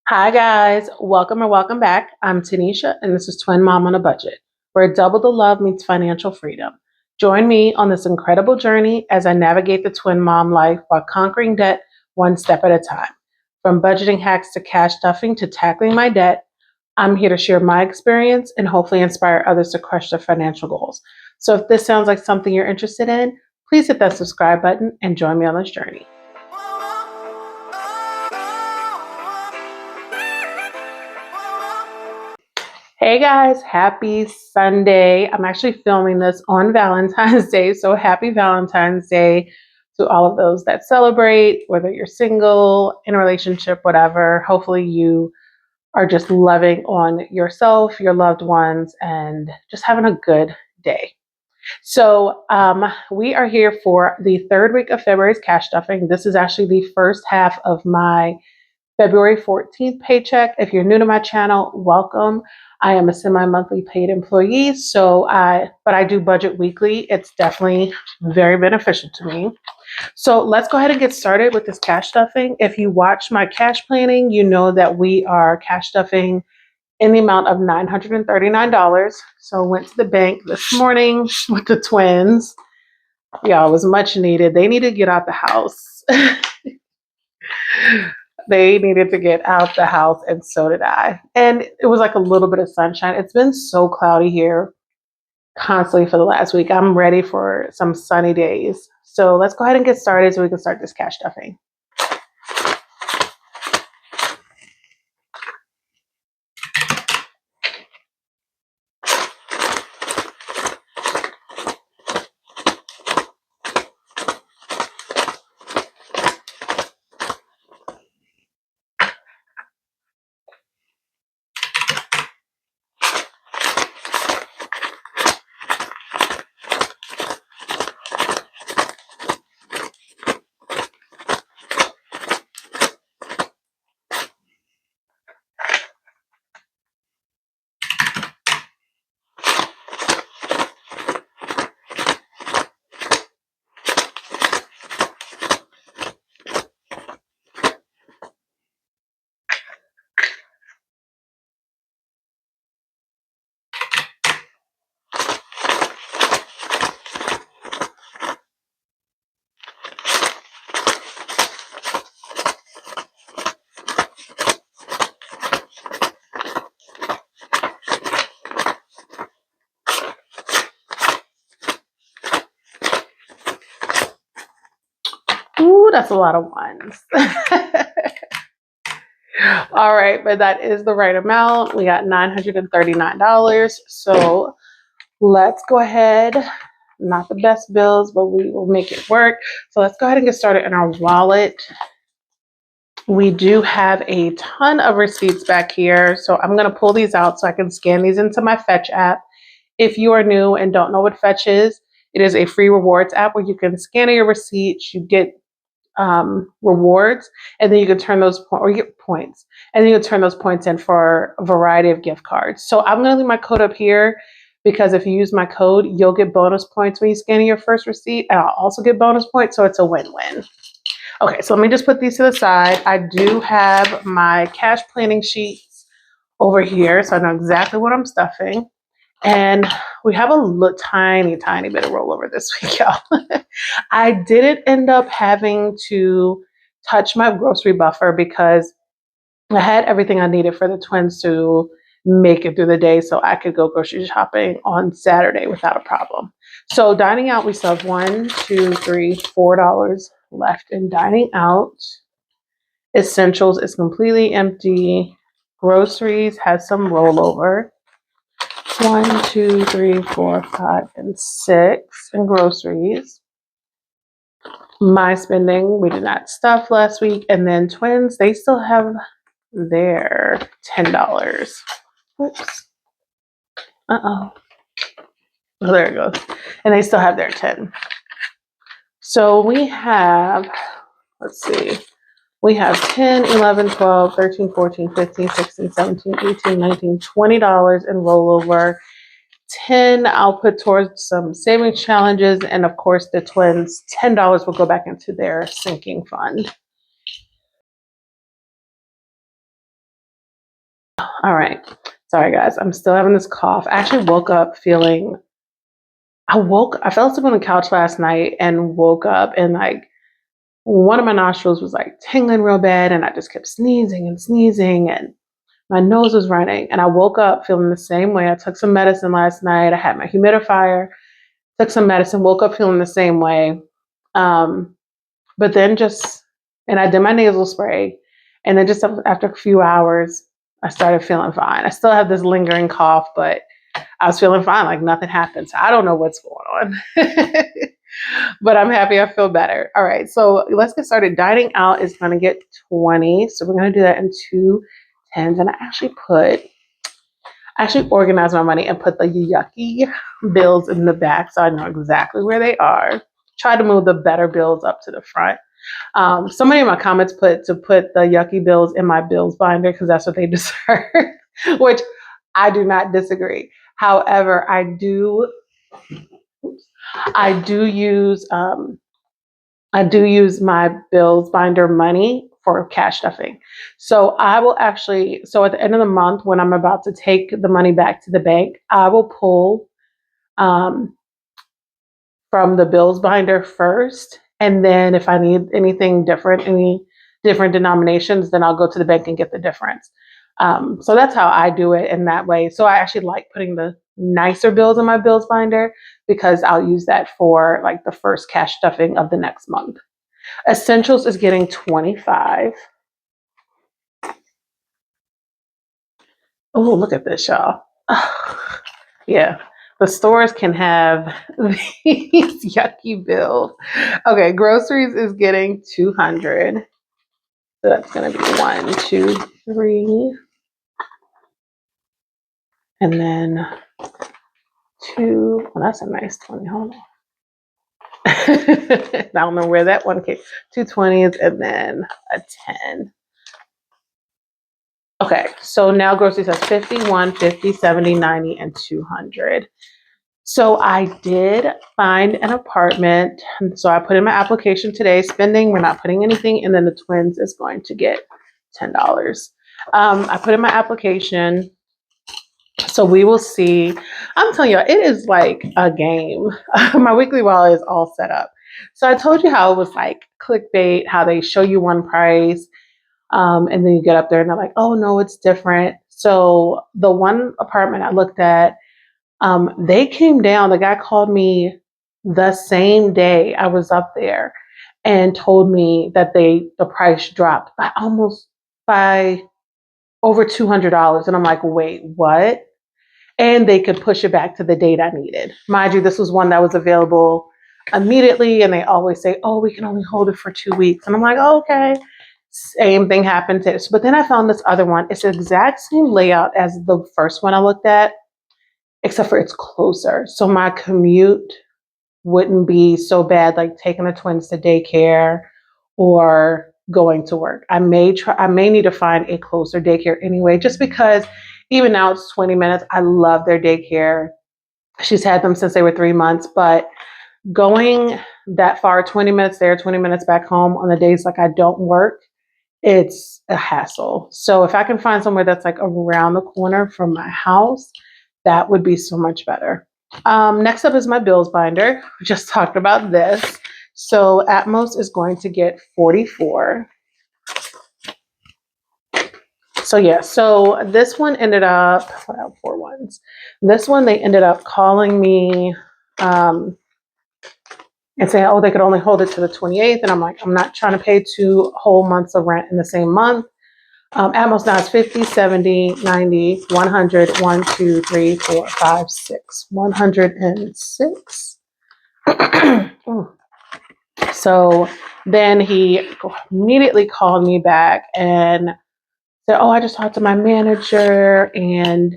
Hi guys, welcome or welcome back. I'm Tanisha and this is Twin Mom on a Budget, where double the love meets financial freedom. Join me on this incredible journey as I navigate the twin mom life while conquering debt one step at a time. From budgeting hacks to cash stuffing to tackling my debt, I'm here to share my experience and hopefully inspire others to crush their financial goals. So if this sounds like something you're interested in, please hit that subscribe button and join me on this journey. Hey guys, happy Sunday. I'm actually filming this on Valentine's Day, so happy Valentine's Day to all of those that celebrate, whether you're single, in a relationship, whatever. Hopefully, you are just loving on yourself, your loved ones, and just having a good day. So, we are here for the third week of February's cash stuffing. This is actually the first half of my February 14th paycheck. If you're new to my channel, welcome. I am a semi-monthly paid employee, but I do budget weekly. It's definitely very beneficial to me. So let's go ahead and get started with this cash stuffing. If you watch my cash planning, you know that we are cash stuffing in the amount of $939. So went to the bank this morning with the twins. Yeah, it was much needed. They needed to get out the house. They needed to get out the house, and so did I. And it was like a little bit of sunshine. It's been so cloudy here constantly for the last week. I'm ready for some sunny days. So let's go ahead and get started so we can start this cash stuffing. Ooh, that's a lot of ones. All right, but that is the right amount. We got $939. So let's go ahead. Not the best bills, but we will make it work. So let's go ahead and get started in our wallet. We do have a ton of receipts back here. So I'm going to pull these out so I can scan these into my Fetch app. If you are new and don't know what Fetch is, it is a free rewards app where you can scan your receipts, you get rewards, and then you can turn those or you get points, and then you can turn those points in for a variety of gift cards. So I'm going to leave my code up here because if you use my code, you'll get bonus points when you scan your first receipt, and I'll also get bonus points, so it's a win-win. Okay, so let me just put these to the side. I do have my cash planning sheets over here, so I know exactly what I'm stuffing. And we have a tiny bit of rollover this week, y'all. I didn't end up having to touch my grocery buffer because I had everything I needed for the twins to make it through the day so I could go grocery shopping on Saturday without a problem. So dining out, we still have $4 left in dining out. Essentials is completely empty. Groceries has some rollover. 1, 2, 3, 4, 5, and 6 in groceries. My spending, we did not stuff last week. And then twins, they still have their $10. Oops. Uh-oh. Oh, there it goes. And they still have their 10. So we have, let's see, we have 10, 11, 12, 13, 14, 15, 16, 17, 18, 19, $20 in rollover. 10 I'll put towards some savings challenges, and of course the twins, $10 will go back into their sinking fund. All right. Sorry, guys. I'm still having this cough. I actually woke up feeling, I fell asleep on the couch last night and woke up and like one of my nostrils was like tingling real bad and I just kept sneezing and sneezing and my nose was running. And I woke up feeling the same way. I took some medicine last night. I had my humidifier, took some medicine, woke up feeling the same way. Um, but then and I did my nasal spray. And then just after a few hours, I started feeling fine. I still have this lingering cough, but I was feeling fine, like nothing happened. So I don't know what's going on. But I'm happy I feel better. All right, so let's get started. Dining out is going to get 20. So we're going to do that in 2 tens. And I actually organized my money and put the yucky bills in the back so I know exactly where they are. Try to move the better bills up to the front. Somebody in my comments put the yucky bills in my bills binder because that's what they deserve, which I do not disagree. However, I do use my bills binder money for cash stuffing. So so at the end of the month when I'm about to take the money back to the bank, I will pull um, from the bills binder first. And then if I need anything different, any different denominations, then I'll go to the bank and get the difference. So that's how I do it in that way. So I actually like putting the nicer bills in my bills binder because I'll use that for like the first cash stuffing of the next month. Essentials is getting 25. Oh, look at this, y'all. Yeah, the stores can have these yucky bills. Okay, groceries is getting 200. So that's going to be 1, 2, 3. And then 2. Well, that's a nice 20. Hold on. I don't know where that one came. 2 20s and then a 10. Okay, so now groceries has 51, 50, 70, 90, and 200. So I did find an apartment. So I put in my application today, spending, we're not putting anything, and then the twins is going to get $10. I put in my application. So we will see. I'm telling you, it is like a game. My weekly wallet is all set up. So I told you how it was like clickbait, how they show you one price, and then you get up there and they're like, oh no, it's different. So the one apartment I looked at, they came down. The guy called me the same day I was up there and told me that the price dropped by over $200. And I'm like, wait, what? And they could push it back to the date I needed. Mind you, this was one that was available immediately, and they always say, oh, we can only hold it for 2 weeks. And I'm like, oh, okay. Same thing happened to this. But then I found this other one. It's the exact same layout as the first one I looked at, except for it's closer. So my commute wouldn't be so bad, like taking the twins to daycare or going to work. I may need to find a closer daycare anyway, just because even now it's 20 minutes. I love their daycare. She's had them since they were 3 months, but going that far, 20 minutes there, 20 minutes back home on the days like I don't work, it's a hassle. So if I can find somewhere that's like around the corner from my house, that would be so much better. Next up is my bills binder. We just talked about this. So Atmos is going to get 44. So yeah, so this one ended up, I have 4 ones. This one, they ended up calling me and saying, oh, they could only hold it to the 28th. And I'm like, I'm not trying to pay 2 whole months of rent in the same month. Atmos now is 50, 70, 90, 100, 1, 2, 3, 4, 5, 6, 106. So then he immediately called me back and said, oh, I just talked to my manager, and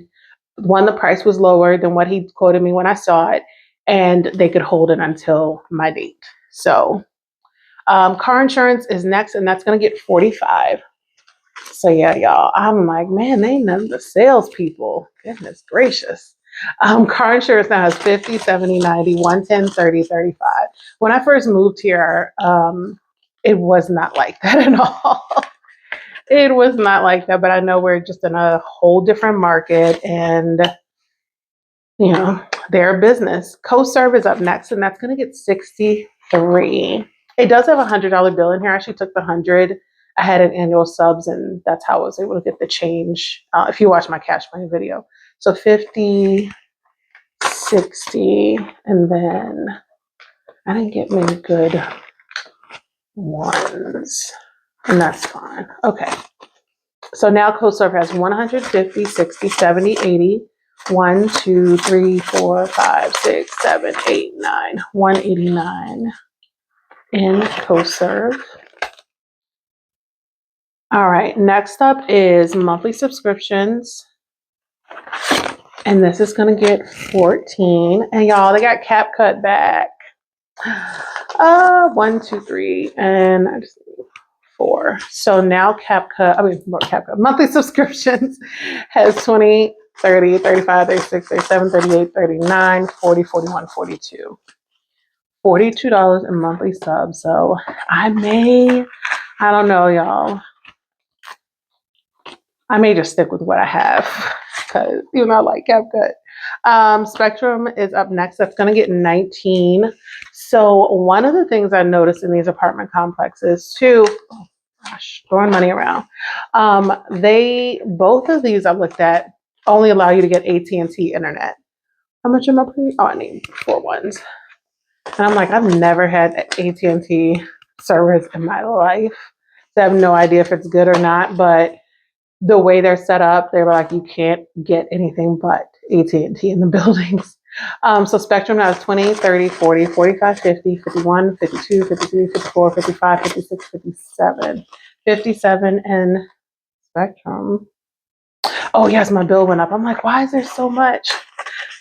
the price was lower than what he quoted me when I saw it, and they could hold it until my date. So car insurance is next, and that's going to get 45. So yeah, y'all, I'm like, man, they ain't none of the salespeople. Goodness gracious. Car insurance now has 50, 70, 90, 110, 30, 35. When I first moved here, it was not like that at all. It was not like that, but I know we're just in a whole different market and you know, their business. Co-serve is up next, and that's going to get 63. It does have $100 bill in here. I actually took the 100. I had an annual subs, and that's how I was able to get the change. If you watch my cash money video, so 50, 60, and then I didn't get many good ones, and that's fine. Okay, so now co-serve has 150, 60, 70, 80. 1, 2, 3, 4, 5, 6, 7, 8, 9. 189 in co-serve. All right, next up is monthly subscriptions. And this is gonna get 14. And y'all, they got CapCut back. 1, 2, 3, and I just 4. So now monthly subscriptions has 20, 30, 35, 36, 37, 38, 39, 40, 41, 42. $42 in monthly subs. So I don't know, y'all. I may just stick with what I have because I like CapCut. Spectrum is up next. That's going to get 19. So one of the things I noticed in these apartment complexes too, throwing money around. Both of these I looked at only allow you to get AT&T internet. How much am I paying? Oh, I need 4 ones. And I'm like, I've never had AT&T service in my life. So I have no idea if it's good or not, but the way they're set up, they're like, you can't get anything but AT&T in the buildings. So Spectrum has 20, 30, 40, 45, 50, 51, 52, 53, 54, 55, 56, 57. 57 in Spectrum. Oh, yes, my bill went up. I'm like, why is there so much?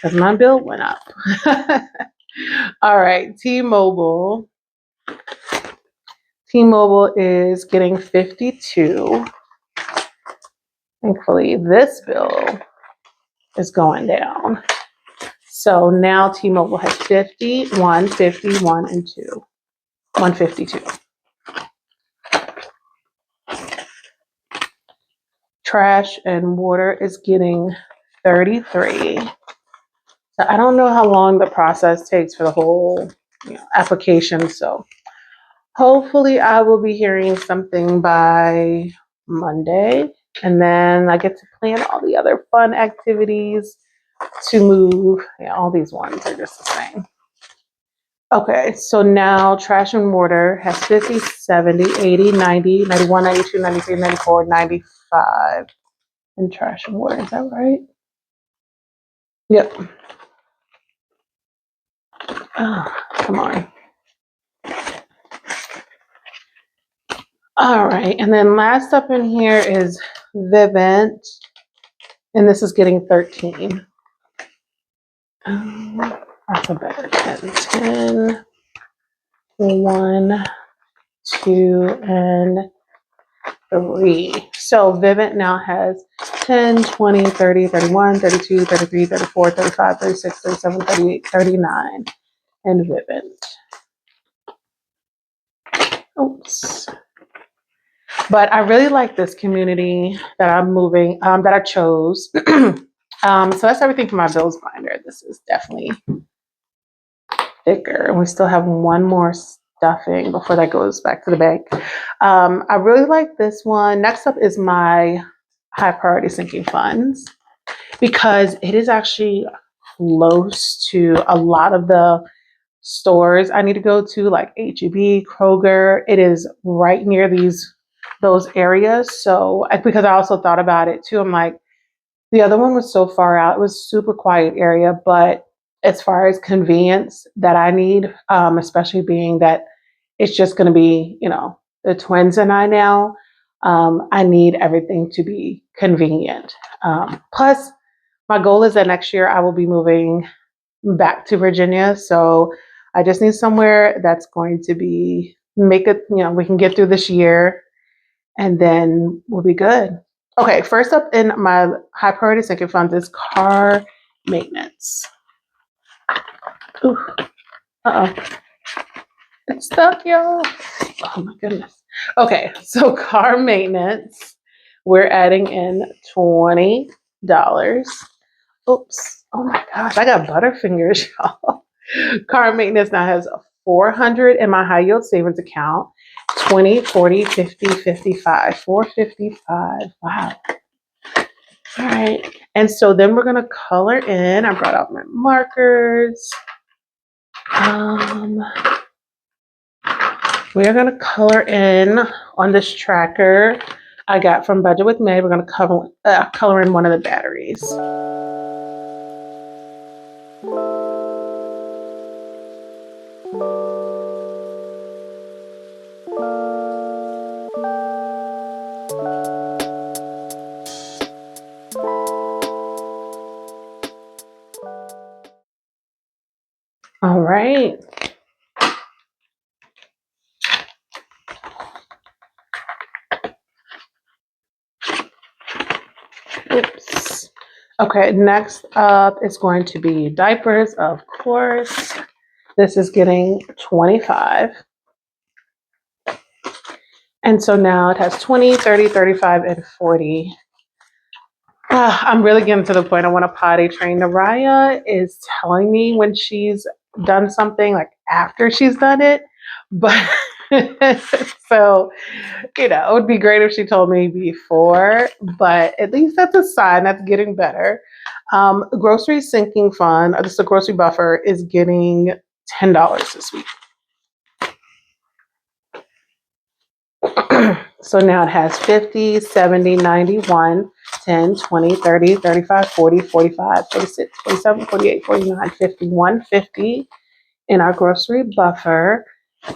Because my bill went up. All right, T-Mobile. T-Mobile is getting 52. Thankfully, this bill is going down. So now T-Mobile has 51, 51, and 2. 152. Trash and water is getting 33. So I don't know how long the process takes for the whole application. So hopefully I will be hearing something by Monday. And then I get to plan all the other fun activities to move. Yeah, all these ones are just the same. Okay, so now trash and water has 50, 70, 80, 90, 91, 92, 93, 94, 95 in trash and water. Is that right? Yep. Oh, come on. All right, and then last up in here is Vivint, and this is getting 13. That's a better 10. 1, 2, and 3. So Vivint now has 10, 20, 30, 31, 32, 33, 34, 35, 36, 37, 38, 39 in Vivint. Oops. But I really like this community that I'm moving, that I chose. So that's everything for my bills binder. This is definitely thicker. And we still have one more stuffing before that goes back to the bank. I really like this one. Next up is my high priority sinking funds because it is actually close to a lot of the stores I need to go to, like HEB, Kroger. It is right near those areas. So because I also thought about it too, I'm like, the other one was so far out. It was a super quiet area, but as far as convenience that I need, especially being that it's just going to be, the twins and I now, I need everything to be convenient. Plus, my goal is that next year I will be moving back to Virginia. So I just need somewhere that's going to make it, we can get through this year and then we'll be good. Okay, first up in my high priority sinking funds is car maintenance. Ooh, uh-oh. It's stuck, y'all. Oh my goodness. Okay, so car maintenance. we're adding in $20. Oops. Oh my gosh, I got butterfingers, y'all. Car maintenance now has 400 in my high yield savings account. 20, 40, 50, 55. 455. Wow. All right. And so then we're going to color in. I brought out my markers. We are going to color in on this tracker I got from Budget with May. We're going to color in one of the batteries. All right. Oops. Okay, next up is going to be diapers, of course. This is getting 25. And so now it has 20, 30, 35, and 40. I'm really getting to the point I want to potty train. Naraya is telling me when she's done something, like after she's done it. But so, it would be great if she told me before, but at least that's a sign that's getting better. Grocery sinking fund, or just a grocery buffer, is getting $10 this week. So now it has 50, 70, 91, 10, 20, 30, 35, 40, 45, 46, 47, 48, 49, 51, 50 in our grocery buffer.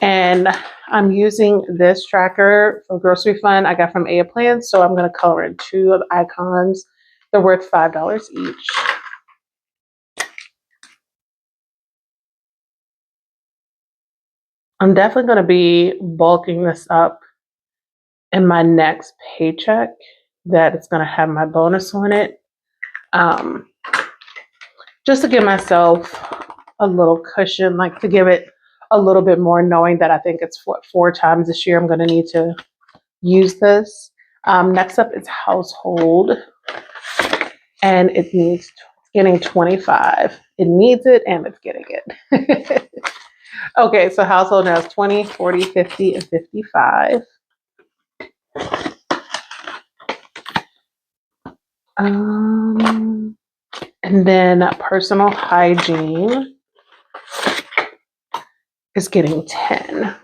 And I'm using this tracker for grocery fund I got from A Plan. So I'm going to color in two of the icons. They're worth $5 each. I'm definitely going to be bulking this up in my next paycheck, that it's going to have my bonus on it. Just to give myself a little cushion, like to give it a little bit more, knowing that I think it's 4 times this year I'm going to need to use this. Next up is household, and it needs getting 25. It needs it and it's getting it. Okay, so household now is 20, 40, 50, and 55. And then personal hygiene is getting 10.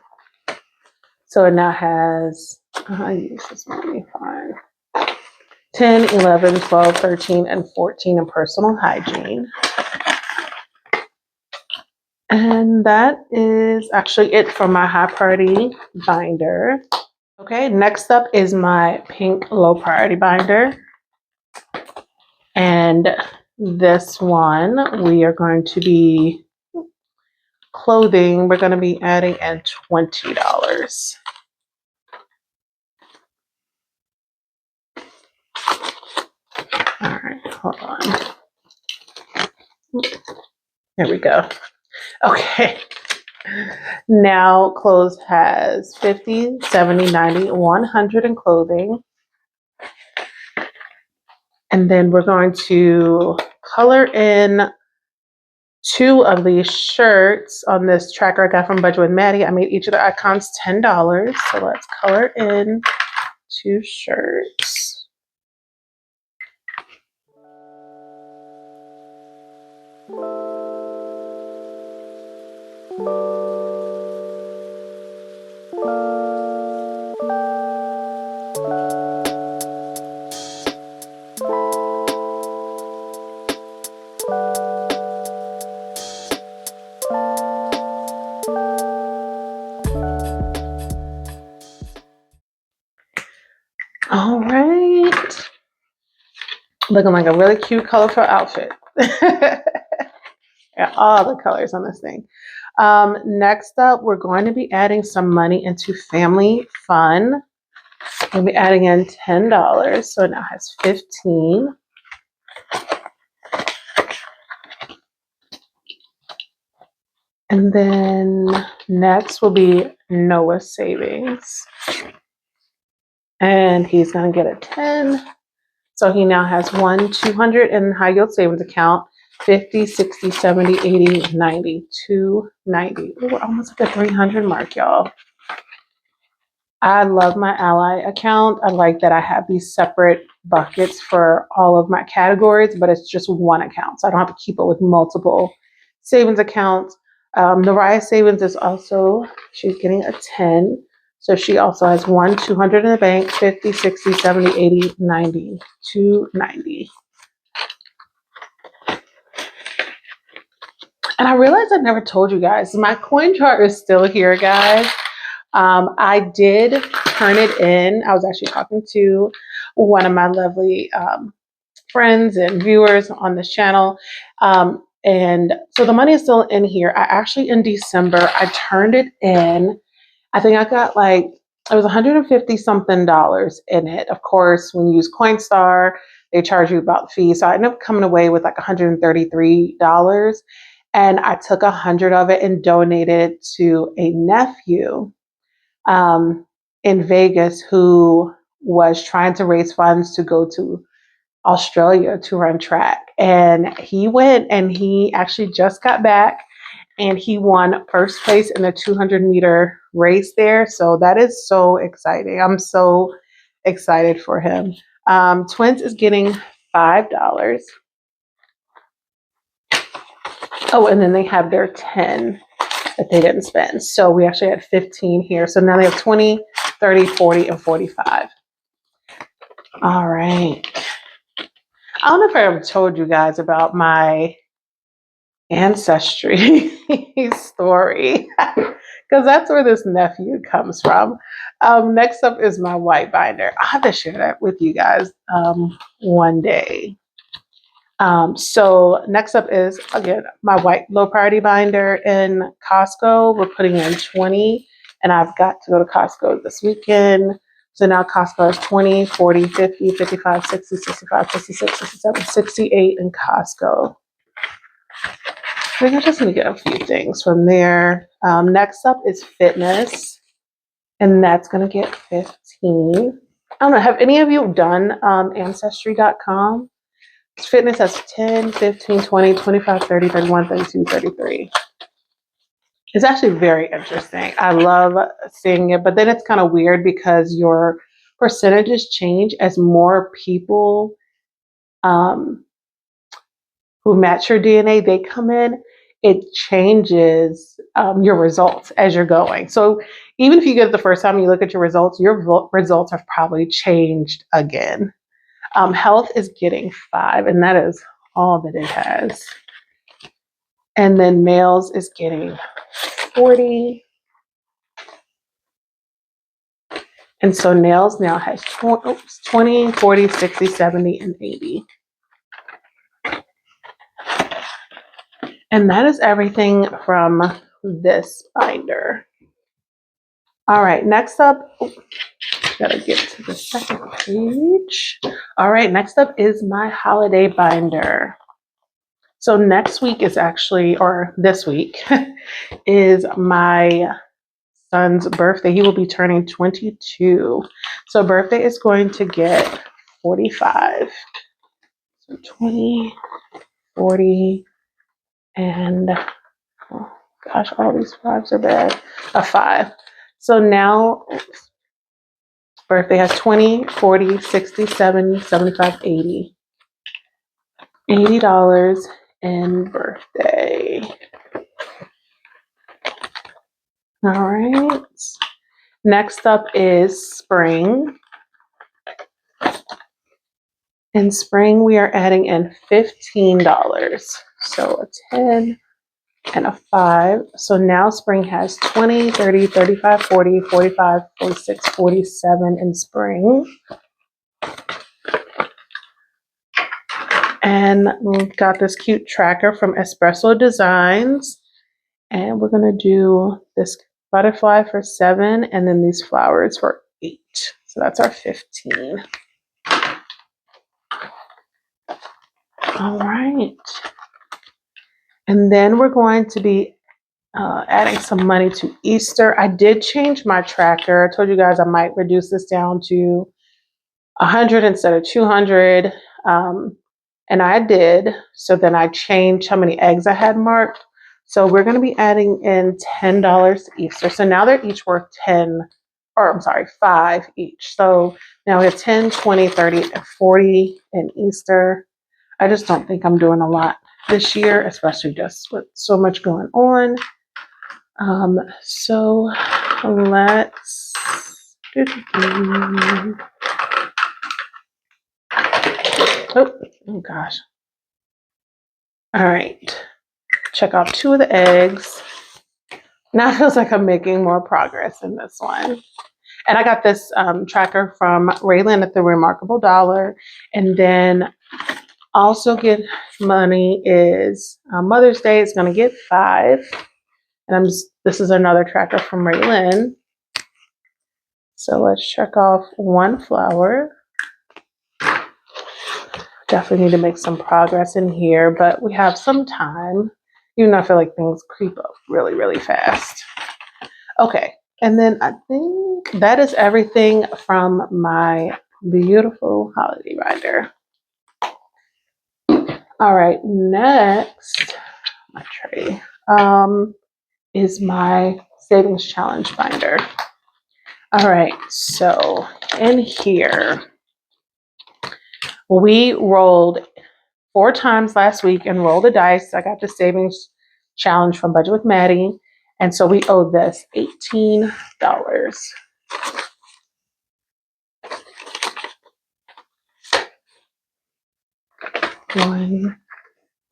So it now has, I use this money, fine. 10, 11, 12, 13, and 14 in personal hygiene. And that is actually it for my high priority binder. Okay, next up is my pink low priority binder. And this one, we are going to be clothing. We're going to be adding in $20. All right, hold on. There we go. Okay. Now clothes has 50, 70, 90, 100 in clothing. And then we're going to color in 2 of these shirts on this tracker I got from Budget with Maddie. I made each of the icons $10. So let's color in 2 shirts. All right. Looking like a really cute, colorful outfit. Yeah, all the colors on this thing. Next up, we're going to be adding some money into family fun. We'll be adding in $10, so it now has 15. And then next will be Noah savings. And he's going to get a 10. So he now has 200 in high yield savings account, 50, 60, 70, 80, 90, 290. Ooh, we're almost at the 300 mark, y'all. I love my Ally account. I like that I have these separate buckets for all of my categories, but it's just one account. So I don't have to keep up with multiple savings accounts. Nariah savings is also, she's getting a 10. So she also has 200 in the bank, 50, 60, 70, 80, 90, 290. And I realized I never told you guys, my coin chart is still here, guys. I did turn it in. I was actually talking to one of my lovely friends and viewers on this channel. And so the money is still in here. I actually, in December, I turned it in. I think I got like, it was $150 something in it. Of course, when you use Coinstar, they charge you about the fee. So I ended up coming away with like $133. And I took 100 of it and donated it to a nephew in Vegas who was trying to raise funds to go to Australia to run track. And he went and he actually just got back and he won first place in the 200-meter race there. So that is so exciting. I'm so excited for him. Twins is getting $5. Oh, and then they have their 10 that they didn't spend. So we actually had 15 here. So now they have 20, 30, 40, and 45. All right. I don't know if I ever told you guys about my ancestry story, because that's where this nephew comes from. Next up is my white binder. I'll have to share that with you guys one day. So next up is, again, my white low priority binder in Costco. We're putting in 20, and I've got to go to Costco this weekend. So now Costco is 20, 40, 50, 55, 60, 65, 66, 67, 68 in Costco. I think I just need to get a few things from there. Next up is fitness, and that's going to get 15. I don't know, have any of you done Ancestry.com? Fitness has 10, 15, 20, 25, 30, 31, 32, 33. It's actually very interesting. I love seeing it, but then it's kind of weird because your percentages change as more people who match your DNA, they come in, it changes your results as you're going. So even if you get it the first time, you look at your results have probably changed again. Health is getting 5, and that is all that it has. And then males is getting 40. And so nails now has 20, 40, 60, 70, and 80. And that is everything from this binder. All right, next up, gotta get to the second page. All right, next up is my holiday binder. So next week is actually, or this week, is my son's birthday. He will be turning 22. So birthday is going to get 45. So 20, 40, and oh gosh, all these 5s are bad. A 5. So now birthday has 20, 40, 60, 70, 75, 80. $80 in birthday. All right. Next up is spring. In spring, we are adding in $15. So a 10 and a 5. So now spring has 20, 30, 35, 40, 45, 46, 47 in spring. And we've got this cute tracker from Espresso Designs. And we're going to do this butterfly for 7 and then these flowers for 8. So that's our 15. All right. And then we're going to be adding some money to Easter. I did change my tracker. I told you guys I might reduce this down to 100 instead of 200. And I did. So then I changed how many eggs I had marked. So we're going to be adding in $10 to Easter. So now they're each worth 10, or I'm sorry, 5 each. So now we have 10, 20, 30, and 40 in Easter. I just don't think I'm doing a lot this year, especially just with so much going on. So let's oh gosh. All right. Check out 2 of the eggs. Now it feels like I'm making more progress in this one. And I got this tracker from Raylan at the Remarkable Dollar. And then also get money is Mother's Day is going to get 5. And this is another tracker from Raylan. So let's check off 1 flower. Definitely need to make some progress in here, but we have some time. Even though I feel like things creep up really, really fast. Okay, and then I think that is everything from my beautiful holiday binder. All right, next, my tray, is my savings challenge binder. All right, so in here, we rolled 4 times last week and rolled the dice. I got the savings challenge from Budget with Maddie. And so we owe this $18. 1,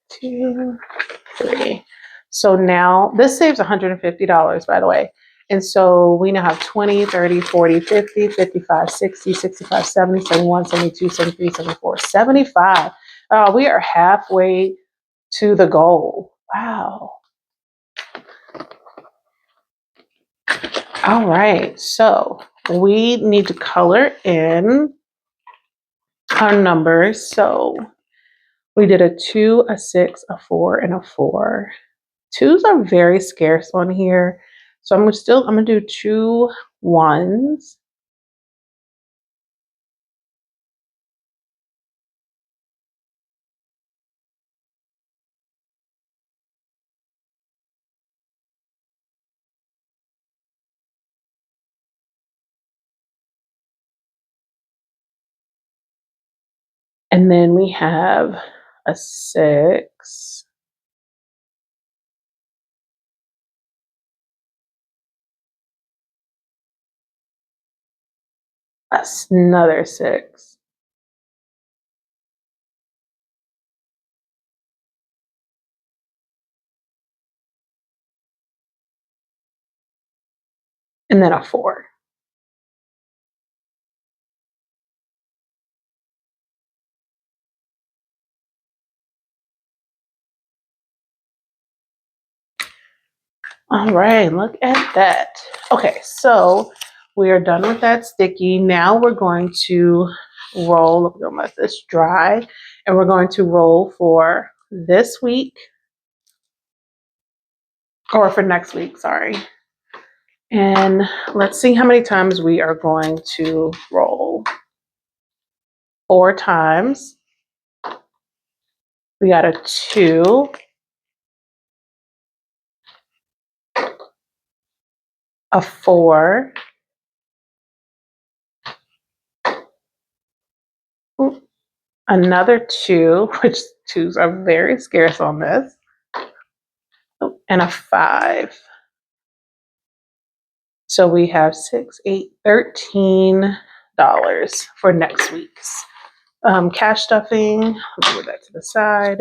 2, 3. So now this saves $150, by the way. And so we now have 20, 30, 40, 50, 55, 60, 65, 70, 71, 72, 73, 74, 75. We are halfway to the goal. Wow. All right. So we need to color in our numbers. So we did a 2, a 6, a 4, and a 4. 2s are very scarce on here. So I'm gonna do 2 1s. And then we have a 6. That's another 6. And then a 4. All right, look at that. Okay, so we are done with that sticky. Now we're going to roll. We're going to let this dry, and we're going to roll for this week, or for next week, sorry. And let's see how many times we are going to roll. 4 times. We got a 2, a 4, another 2, which 2s are very scarce on this, and a 5. So we have 6, 8, $13 for next week's cash stuffing. Let's move that to the side.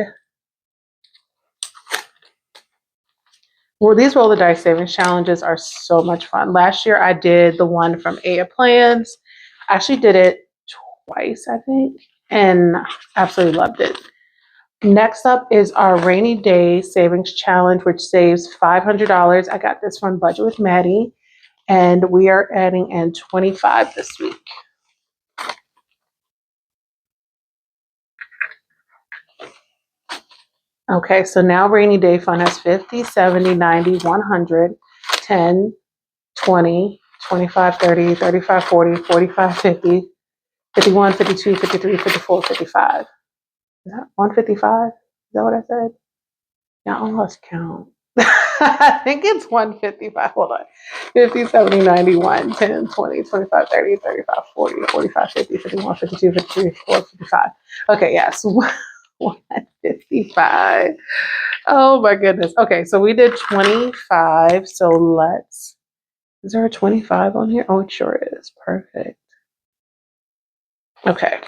Well, these roll the dice savings challenges are so much fun. Last year I did the one from Aya Plans. I actually did it twice, I think, and absolutely loved it. Next up is our rainy day savings challenge, which saves $500. I got this from Budget with Maddie, and we are adding in 25 this week. Okay, so now rainy day fund has 50, 70, 90, 100, 10, 20, 25, 30, 35, 40, 45, 50, 51, 52, 53, 54, 55. Is that 155? Is that what I said? Yeah, I lost count. I think it's 155. Hold on. 50, 70, 91, 10, 20, 25, 30, 35, 40, 45, 50, 51, 52, 53, 54, 55. Okay, yes. 155. Oh my goodness. Okay, so we did 25. So let's, is there a 25 on here? Oh, it sure is. Perfect. Okay.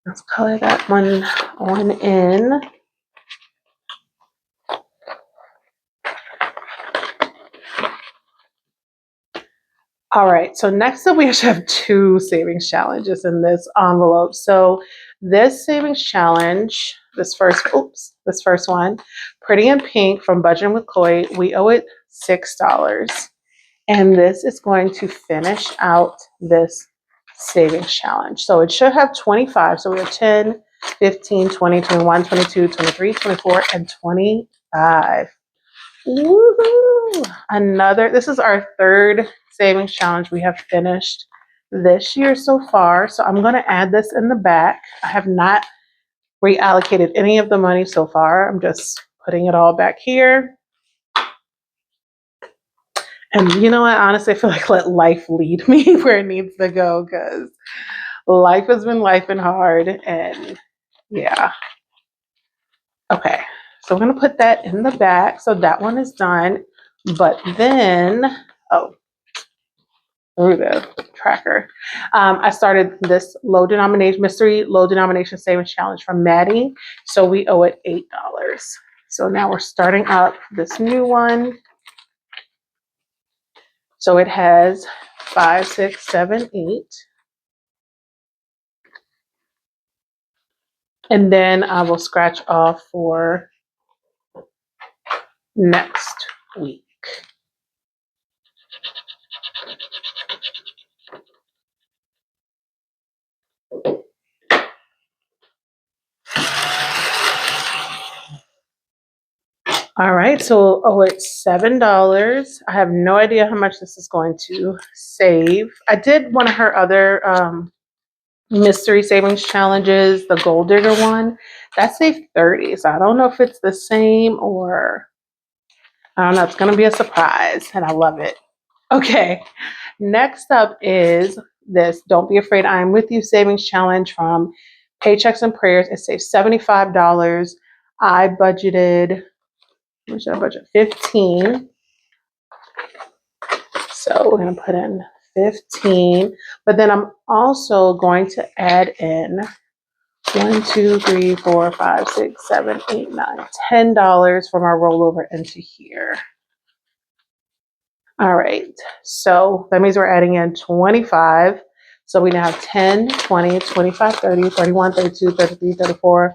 Let's color that one on in. All right, so next up we actually have two savings challenges in this envelope. So this savings challenge, this first one, Pretty in Pink from Budgeting with Chloe, we owe it $6. And this is going to finish out this savings challenge. So it should have 25. So we have 10, 15, 20, 21, 22, 23, 24, and 25. Woohoo! This is our third savings challenge we have finished this year so far. So I'm going to add this in the back. I have not reallocated any of the money so far. I'm just putting it all back here. And you know what? Honestly, I feel like let life lead me where it needs to go because life has been life and hard. And yeah. Okay. So we're going to put that in the back. So that one is done. But then, through the tracker, I started this mystery low denomination savings challenge from Maddie. So we owe it $8. So now we're starting up this new one. So it has 5, 6, 7, 8. And then I will scratch off for next week. All right, so it's $7. I have no idea how much this is going to save. I did one of her other mystery savings challenges, the gold digger one. That saved 30. So I don't know if it's the same or I don't know. It's going to be a surprise and I love it. Okay, next up is this Don't Be Afraid I Am With You savings challenge from Paychecks and Prayers. It saves $75. I budgeted, what should I budget? 15. So we're going to put in 15. But then I'm also going to add in 1, 2, 3, 4, 5, 6, 7, 8, 9, $10 from our rollover into here. All right, so that means we're adding in 25. So we now have 10, 20, 25, 30, 31, 32, 33, 34,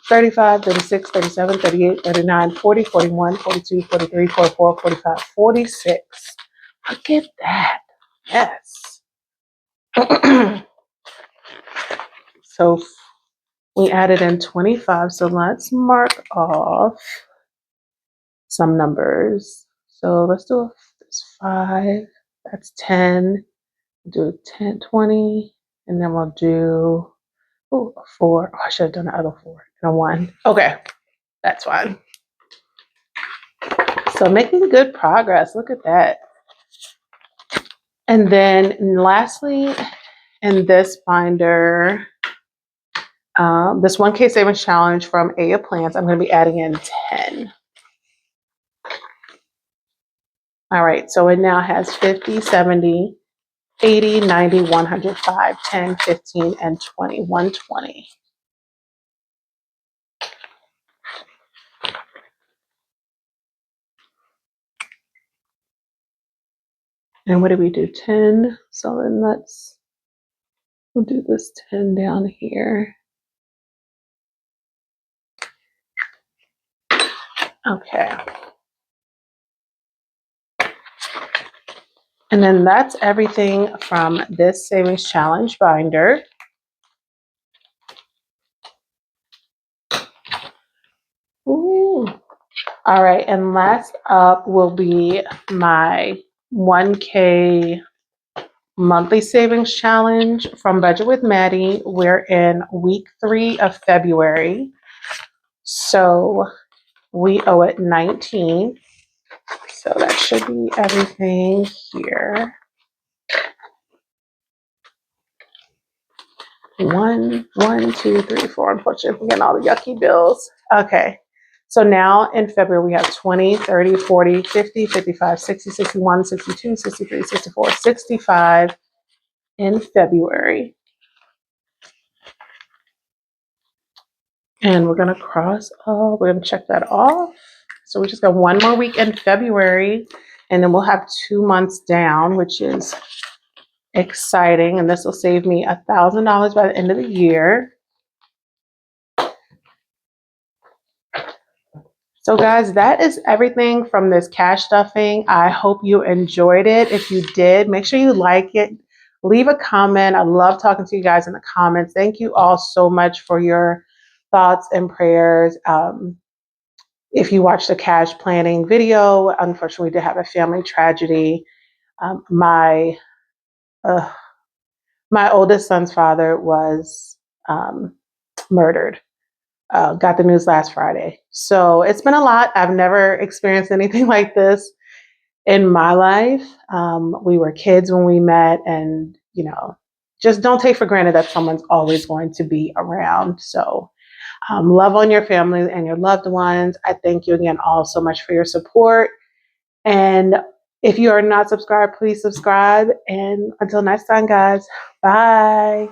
35, 36, 37, 38, 39, 40, 41, 42, 43, 44, 45, 46. Look at that. Yes. So we added in 25. So let's mark off some numbers. So let's do this 5. That's 10. Do 10, 20, and then we'll do a 4. Oh, I should have done the other 4 and a 1. Okay, that's fine. So making good progress. Look at that. And then lastly, in this binder, this 1K savings challenge from Aya Plants, I'm going to be adding in 10. All right, so it now has 50, 70, 80, 90, 105, 10, 15, and 20, 120. And what did we do? 10. So then we'll do this 10 down here. Okay. And then that's everything from this savings challenge binder. All right, and last up will be my 1K monthly savings challenge from Budget with Maddie. We're in week 3 of February. So we owe it 19. So that should be everything here. One, two, three, four. Unfortunately, I'm getting all the yucky bills. Okay. So now in February, we have 20, 30, 40, 50, 55, 60, 61, 62, 63, 64, 65 in February. And we're going to we're going to check that off. So we just got one more week in February, and then we'll have 2 months down, which is exciting. And this will save me $1,000 by the end of the year. So guys, that is everything from this cash stuffing. I hope you enjoyed it. If you did, make sure you like it. Leave a comment. I love talking to you guys in the comments. Thank you all so much for your thoughts and prayers. If you watched the cash planning video, unfortunately, we did have a family tragedy. My oldest son's father was murdered. Got the news last Friday. So it's been a lot. I've never experienced anything like this in my life. We were kids when we met, and, just don't take for granted that someone's always going to be around. So love on your family and your loved ones. I thank you again all so much for your support. And if you are not subscribed, please subscribe. And until next time, guys, bye.